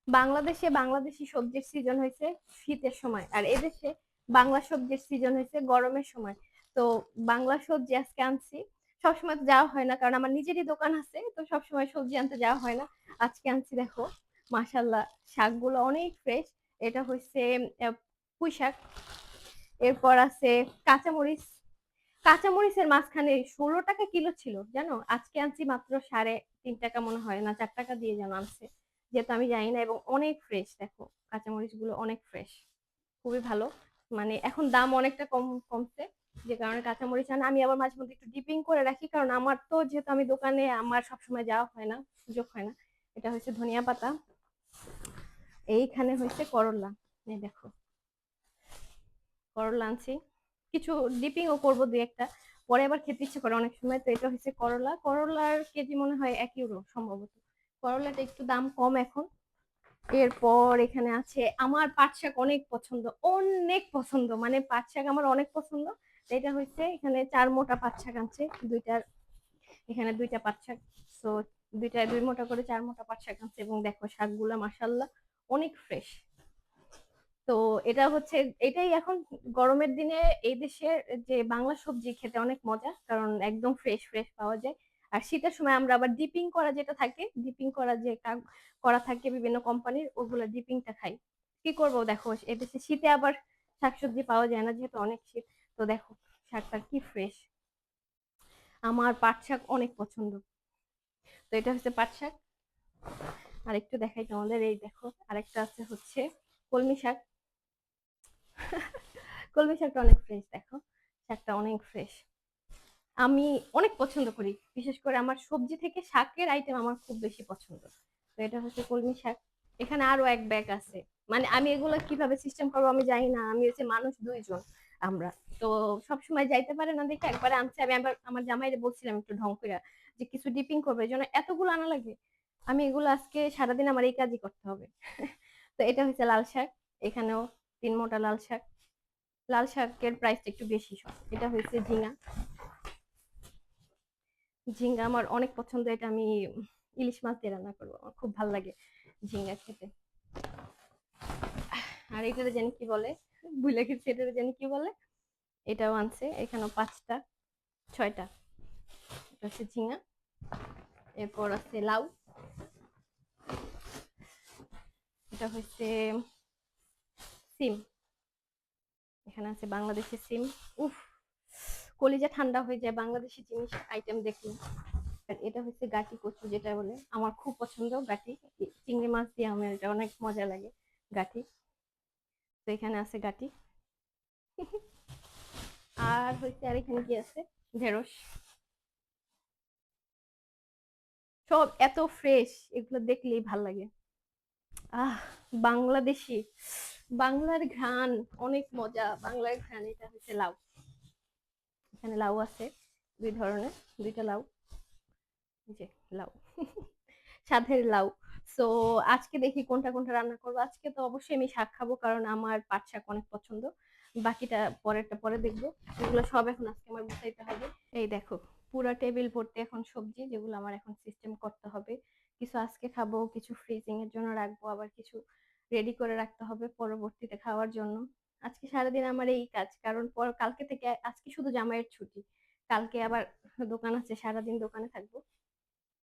বাংলাদেশে বাংলাদেশি সবজির সিজন হয়েছে শীতের সময়, আর এদেশে বাংলা সবজির সিজন হয়েছে গরমের সময়। তো বাংলা সবজি আজকে আনছি। সবসময় তো যাওয়া হয় না, কারণ আমার নিজেরই দোকান আছে, তো সবসময় সবজি আনতে যাওয়া হয় না। আজকে আনছি, দেখো মাশাল্লাহ, শাকগুলো অনেক ফ্রেশ। এটা হচ্ছে পুঁই শাক। এরপর আছে কাঁচামরিচ। কাঁচামরিচের মাঝখানে 16 টাকা কিলো ছিল জানো, আজকে আনছি মাত্র 3.5 টাকা, মনে হয় না 4 টাকা দিয়ে যেন আনছে, যেহেতু আমি জানি না। এবং অনেক ফ্রেশ, দেখো কাঁচামরিচ গুলো অনেক ফ্রেশ, খুবই ভালো। মানে এখন দাম অনেকটা কমছে, যে কারণে কাঁচামরিচ আনা। আমি আবার মাঝে মধ্যে একটু ডিপিং করে রাখি, কারণ আমার তো যেহেতু আমি দোকানে, আমার সবসময় যাওয়া হয় না, সুযোগ হয় না। এটা হচ্ছে ধনিয়া পাতা। এইখানে হচ্ছে করলা, এই দেখো করলা আনছি। কিছু ডিপিংও করবো দুই একটা, পরে আবার খেতে ইচ্ছে করে অনেক সময়। তো এটা হচ্ছে করলা, করলার কেজি মনে হয় 1 ইউরো সম্ভবত। করলাটা একটু দাম কম এখন। এরপর এখানে আছে, আমার পাট শাক অনেক পছন্দ, অনেক পছন্দ, মানে পাট শাক আমার অনেক পছন্দ। এটা হচ্ছে এখানে 4 মোটা পাট শাক আনছে, দুইটার, এখানে দুইটা পাট শাক। তো দুইটা 2 মোটা করে 4 মোটা পাট শাক আনছে। এবং দেখো শাকগুলা মাশাল্লাহ অনেক ফ্রেশ। তো এটা হচ্ছে, এটাই এখন গরমের দিনে এই দেশের যে বাংলা সবজি খেতে অনেক মজা, কারণ একদম ফ্রেশ ফ্রেশ পাওয়া যায়। আর শীতের সময় আমরা আবার ডিপিং করা যেটা থাকে, ডিপিং করা যে করা থাকে বিভিন্ন কোম্পানির, ওগুলা ডিপিংটা খাই। কি করবো, দেখো এদেশে শীতে আবার শাকসবজি পাওয়া যায় না, যেহেতু অনেক শীত। তো দেখো শাকটা কি ফ্রেশ। আমার পাট শাক অনেক পছন্দ। তো এটা হচ্ছে পাট শাক। আর একটু দেখাই তোমাদের, এই দেখো আরেকটা আছে হচ্ছে কলমি শাক। কলমি শাকটা অনেক ফ্রেশ, দেখো শাকটা অনেক ফ্রেশ। আমি অনেক পছন্দ করি, বিশেষ করে আমার সবজি থেকে শাকের আইটেম আমার খুব বেশি পছন্দ। তো এটা হচ্ছে কলমি শাক। এখানে আরো এক ব্যাগ আছে। মানে আমি এগুলো কিভাবে সিস্টেম করবো আমি জানি না, আমি হচ্ছে মানুষ দুইজন আমরা। তো সব সময় যাইতে পারে না দেখে একবারে আনছে। আমি আবার আমার জামাইরে বলছিলাম একটু ঢং করে যে কিছু ডিপিং করবে, এই জন্য এতগুলো আনা লাগে। আমি এগুলো আজকে সারাদিন আমার এই কাজই করতে হবে। তো এটা হচ্ছে লাল শাক। এখানেও 3 মোটা লাল শাক। লাল শাকের প্রাইসটা একটু বেশি সব। এটা হচ্ছে ঝিঙা। ঝিঙ্গা আমার অনেক পছন্দ, এটা আমি ইলিশ মাছ দিয়ে রান্না করবো, আমার খুব ভালো লাগে ঝিঙ্গা খেতে। আর এটাতে জানি কি বলে, ভুলে গেছি এটাতে জানি কি বলে। এটাও আনছে, এখানেও 5টা 6টা। এটা হচ্ছে ঝিঙ্গা। এরপর আছে লাউ। এটা হচ্ছে সিম। এখানে আছে বাংলাদেশি সিম। উফ, কলিজা ঠান্ডা হয়ে যায় বাংলাদেশি জিনিস আইটেম দেখলে। আর এটা হচ্ছে গাটি কচু, যেটা বলে আমার খুব পছন্দ গাটি। চিংড়ি মাছ দিয়ে আমার এটা অনেক মজা লাগে গাটি। তো এখানে আছে গাটি। আর হচ্ছে, আর এখানে কি আছে, ঢেঁড়স। সব এত ফ্রেশ, এগুলো দেখলেই ভাল লাগে। আহ, বাংলাদেশি, বাংলার ঘ্রাণ অনেক মজা, বাংলার ঘ্রাণ। এটা হচ্ছে লাউ। এখানে লাউ আছে দুই ধরনের, দুইটা লাউ, যে লাউ, সাধের লাউ। সো আজকে দেখি কোনটা কোনটা রান্না করবো। আজকে তো অবশ্যই আমি শাক খাবো, কারণ আমার পাট শাক অনেক পছন্দ। বাকিটা পরেরটা পরে দেখবো। এগুলো সব এখন আজকে আমার গুছাইতে হবে। এই দেখো পুরা টেবিল ভর্তি এখন সবজি, যেগুলো আমার এখন সিস্টেম করতে হবে। কিছু আজকে খাবো, কিছু ফ্রিজিং এর জন্য রাখবো, আবার কিছু রেডি করে রাখতে হবে পরবর্তীতে খাওয়ার জন্য। আজকে সারাদিন আমার এই কাজ, কারণ কালকে থেকে, আজকে শুধু জামাইয়ের ছুটি, কালকে আবার দোকান আছে, সারাদিন দোকানে থাকবো।